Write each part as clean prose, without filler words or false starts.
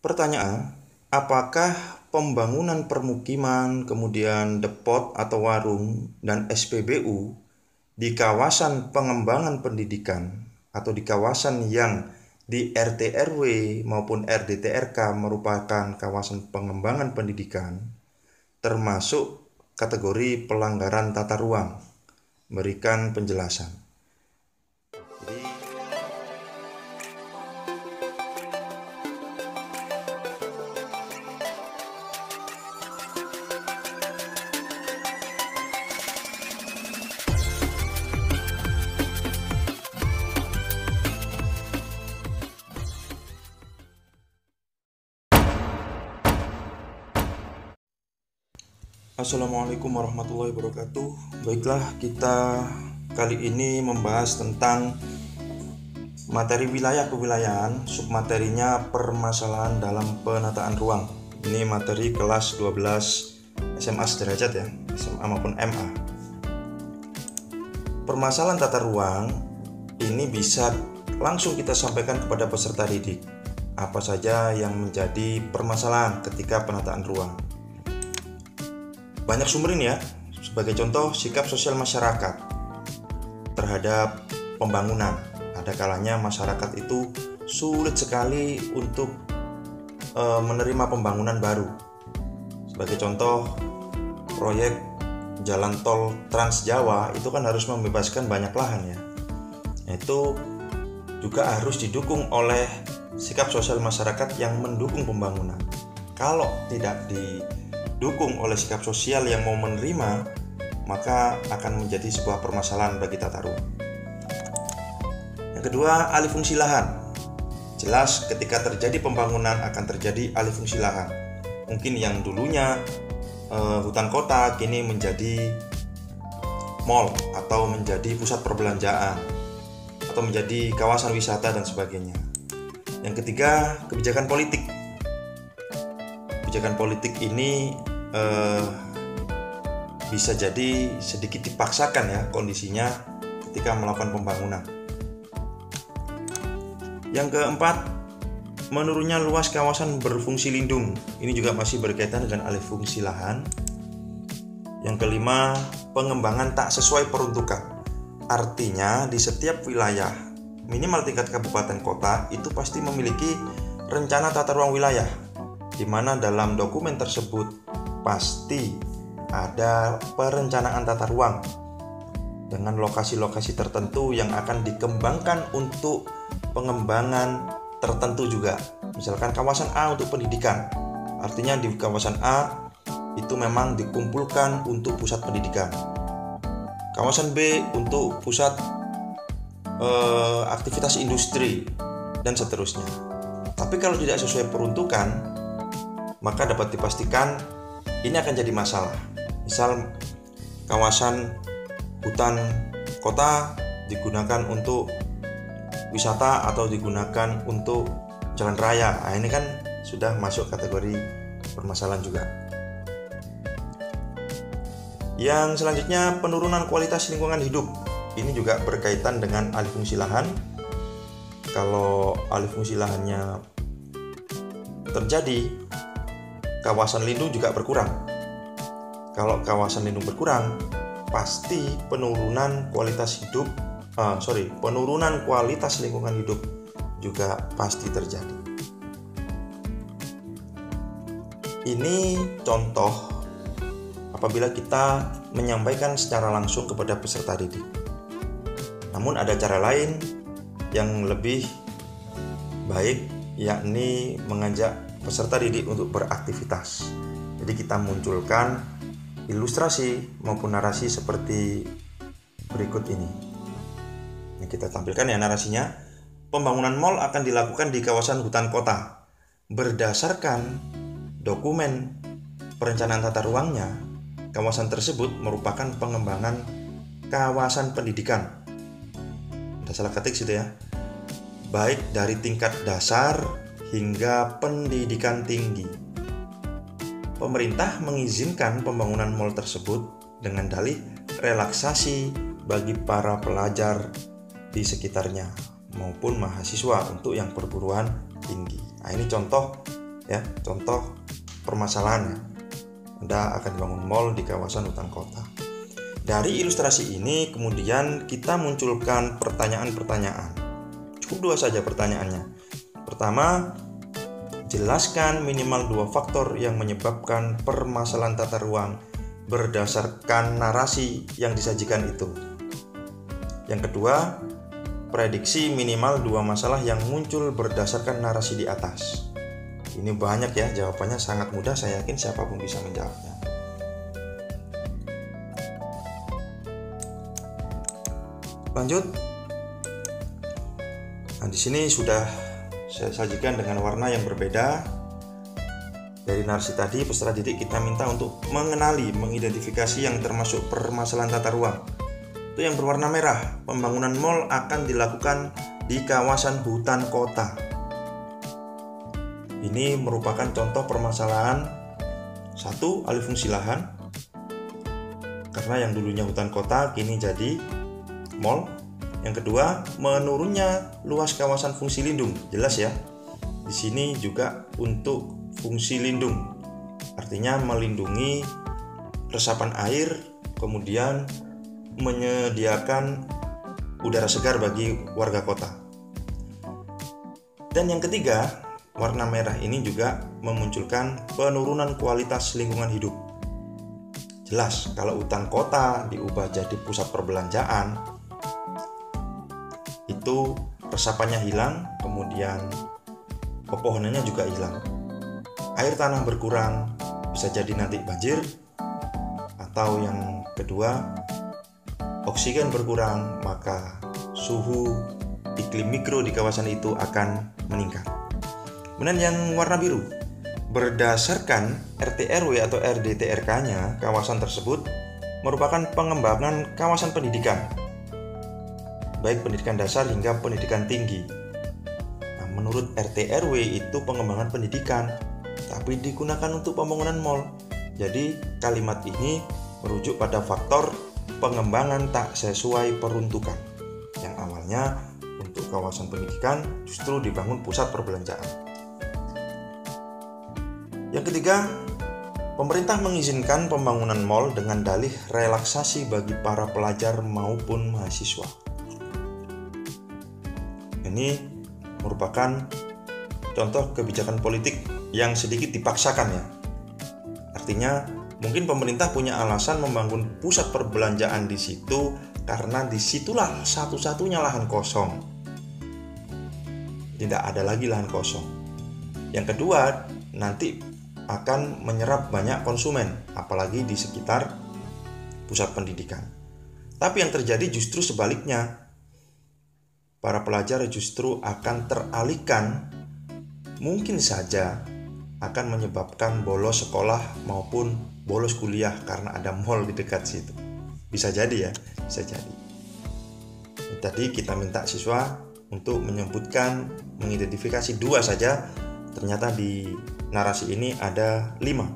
Pertanyaan, apakah pembangunan permukiman, kemudian depot atau warung, dan SPBU di kawasan pengembangan pendidikan atau di kawasan yang di RT RW maupun RDTRK merupakan kawasan pengembangan pendidikan termasuk kategori pelanggaran tata ruang? Berikan penjelasan. Assalamualaikum warahmatullahi wabarakatuh. Baiklah, kita kali ini membahas tentang materi wilayah kewilayahan, submaterinya permasalahan dalam penataan ruang. Ini materi kelas 12 SMA sederajat ya, SMA maupun MA. Permasalahan tata ruang ini bisa langsung kita sampaikan kepada peserta didik. Apa saja yang menjadi permasalahan ketika penataan ruang? Banyak sumber ini ya, sebagai contoh sikap sosial masyarakat terhadap pembangunan. Ada kalanya masyarakat itu sulit sekali untuk menerima pembangunan baru. Sebagai contoh, proyek jalan tol Trans Jawa itu kan harus membebaskan banyak lahan ya. Itu juga harus didukung oleh sikap sosial masyarakat yang mendukung pembangunan. Kalau tidak didukung oleh sikap sosial yang mau menerima, maka akan menjadi sebuah permasalahan bagi tata ruang. Yang kedua, alih fungsi lahan. Jelas ketika terjadi pembangunan akan terjadi alih fungsi lahan. Mungkin yang dulunya hutan kota kini menjadi mall atau menjadi pusat perbelanjaan atau menjadi kawasan wisata dan sebagainya. Yang ketiga, kebijakan politik. Kebijakan politik ini bisa jadi sedikit dipaksakan ya kondisinya ketika melakukan pembangunan. Yang keempat, menurunnya luas kawasan berfungsi lindung. Ini juga masih berkaitan dengan alih fungsi lahan. Yang kelima, pengembangan tak sesuai peruntukan. Artinya di setiap wilayah, minimal tingkat kabupaten kota itu pasti memiliki rencana tata ruang wilayah, di mana dalam dokumen tersebut pasti ada perencanaan tata ruang dengan lokasi-lokasi tertentu yang akan dikembangkan untuk pengembangan tertentu juga. Misalkan kawasan A untuk pendidikan, artinya di kawasan A itu memang dikumpulkan untuk pusat pendidikan. Kawasan B untuk pusat aktivitas industri dan seterusnya. Tapi kalau tidak sesuai peruntukan, maka dapat dipastikan ini akan jadi masalah. Misal kawasan hutan kota digunakan untuk wisata atau digunakan untuk jalan raya. Nah, ini kan sudah masuk kategori permasalahan juga. Yang selanjutnya, penurunan kualitas lingkungan hidup. Ini juga berkaitan dengan alih fungsi lahan. Kalau alih fungsi lahannya terjadi, kawasan lindung juga berkurang. Kalau kawasan lindung berkurang, pasti penurunan kualitas lingkungan hidup juga pasti terjadi. Ini contoh apabila kita menyampaikan secara langsung kepada peserta didik. Namun ada cara lain yang lebih baik, yakni mengajak peserta didik untuk beraktivitas. Jadi kita munculkan ilustrasi maupun narasi seperti berikut ini. Yang kita tampilkan ya narasinya. Pembangunan mal akan dilakukan di kawasan hutan kota. Berdasarkan dokumen perencanaan tata ruangnya, kawasan tersebut merupakan pengembangan kawasan pendidikan. Ada salah ketik situ ya. Baik dari tingkat dasar hingga pendidikan tinggi. Pemerintah mengizinkan pembangunan mal tersebut dengan dalih relaksasi bagi para pelajar di sekitarnya maupun mahasiswa untuk yang perguruan tinggi. Nah, ini contoh ya, contoh permasalahannya. Anda akan dibangun mall di kawasan hutan kota. Dari ilustrasi ini kemudian kita munculkan pertanyaan-pertanyaan. Cukup 2 saja pertanyaannya. Pertama, jelaskan minimal 2 faktor yang menyebabkan permasalahan tata ruang berdasarkan narasi yang disajikan itu. Yang kedua, prediksi minimal 2 masalah yang muncul berdasarkan narasi di atas. Ini banyak ya, jawabannya sangat mudah, saya yakin siapapun bisa menjawabnya. Lanjut. Nah, di sini sudah saya sajikan dengan warna yang berbeda. Dari narasi tadi, peserta didik kita minta untuk mengenali, mengidentifikasi yang termasuk permasalahan tata ruang. Itu yang berwarna merah. Pembangunan mal akan dilakukan di kawasan hutan kota. Ini merupakan contoh permasalahan. 1. Alih fungsi lahan. Karena yang dulunya hutan kota kini jadi mal. Yang kedua, menurunnya luas kawasan fungsi lindung. Jelas ya. Di sini juga untuk fungsi lindung. Artinya melindungi resapan air, kemudian menyediakan udara segar bagi warga kota. Dan yang ketiga, warna merah ini juga memunculkan penurunan kualitas lingkungan hidup. Jelas, kalau hutan kota diubah jadi pusat perbelanjaan, itu resapannya hilang, kemudian pepohonannya juga hilang. Air tanah berkurang, bisa jadi nanti banjir, atau yang kedua, oksigen berkurang, maka suhu iklim mikro di kawasan itu akan meningkat. Kemudian yang warna biru, berdasarkan RT/RW atau RDTRK-nya, kawasan tersebut merupakan pengembangan kawasan pendidikan, baik pendidikan dasar hingga pendidikan tinggi. Nah, menurut RT/RW itu pengembangan pendidikan, tapi digunakan untuk pembangunan mal. Jadi kalimat ini merujuk pada faktor pengembangan tak sesuai peruntukan. Yang awalnya untuk kawasan pendidikan justru dibangun pusat perbelanjaan. Yang ketiga, pemerintah mengizinkan pembangunan mal dengan dalih relaksasi bagi para pelajar maupun mahasiswa. Ini merupakan contoh kebijakan politik yang sedikit dipaksakan ya. Artinya mungkin pemerintah punya alasan membangun pusat perbelanjaan di situ karena disitulah satu-satunya lahan kosong. Tidak ada lagi lahan kosong. Yang kedua, nanti akan menyerap banyak konsumen, apalagi di sekitar pusat pendidikan. Tapi yang terjadi justru sebaliknya. Para pelajar justru akan teralihkan, mungkin saja akan menyebabkan bolos sekolah maupun bolos kuliah karena ada mal di dekat situ. Bisa jadi ya, bisa jadi. Tadi kita minta siswa untuk menyebutkan, mengidentifikasi 2 saja. Ternyata di narasi ini ada 5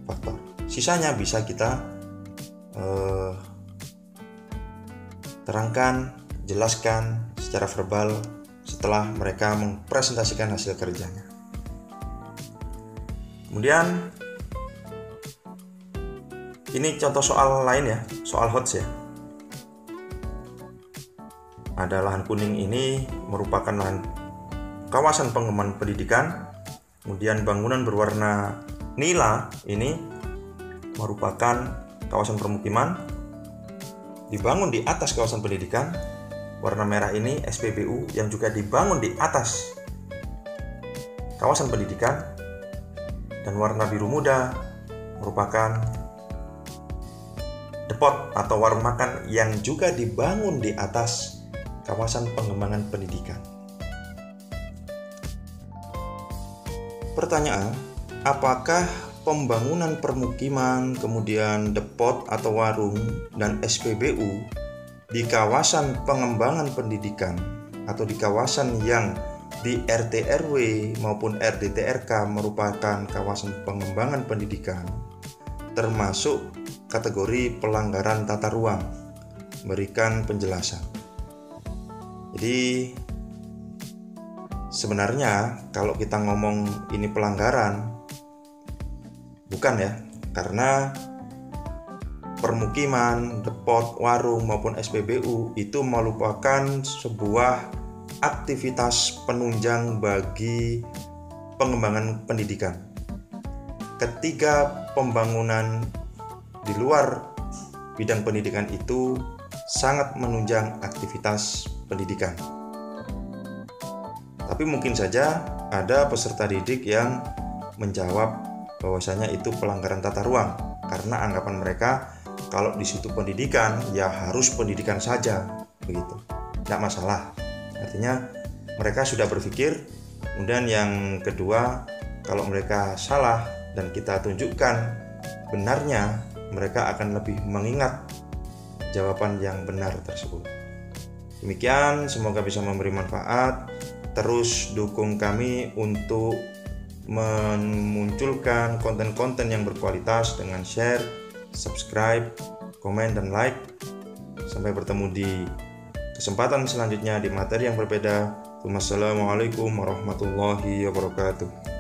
faktor. Sisanya bisa kita terangkan, jelaskan secara verbal setelah mereka mempresentasikan hasil kerjanya. Kemudian ini contoh soal lain ya, soal HOTS ya. Ada lahan kuning ini merupakan lahan kawasan pengembangan pendidikan. Kemudian bangunan berwarna nila ini merupakan kawasan permukiman dibangun di atas kawasan pendidikan. Warna merah ini SPBU yang juga dibangun di atas kawasan pendidikan. Dan warna biru muda merupakan depot atau warung makan yang juga dibangun di atas kawasan pengembangan pendidikan. Pertanyaan, apakah pembangunan permukiman, kemudian depot atau warung, dan SPBU di kawasan pengembangan pendidikan atau di kawasan yang di RT/RW maupun RDTRK merupakan kawasan pengembangan pendidikan termasuk kategori pelanggaran tata ruang? Berikan penjelasan. Jadi Sebenarnya kalau kita ngomong ini pelanggaran, bukan ya, karena permukiman, depot, warung maupun SPBU itu merupakan sebuah aktivitas penunjang bagi pengembangan pendidikan. Ketika pembangunan di luar bidang pendidikan itu sangat menunjang aktivitas pendidikan. Tapi mungkin saja ada peserta didik yang menjawab bahwasanya itu pelanggaran tata ruang karena anggapan mereka kalau di situ pendidikan ya harus pendidikan saja, begitu. Tidak masalah. Artinya mereka sudah berpikir. Kemudian yang kedua, kalau mereka salah dan kita tunjukkan benarnya, mereka akan lebih mengingat jawaban yang benar tersebut. Demikian, semoga bisa memberi manfaat. Terus dukung kami untuk memunculkan konten-konten yang berkualitas dengan share, subscribe, komen, dan like. Sampai bertemu di kesempatan selanjutnya di materi yang berbeda. Wassalamualaikum warahmatullahi wabarakatuh.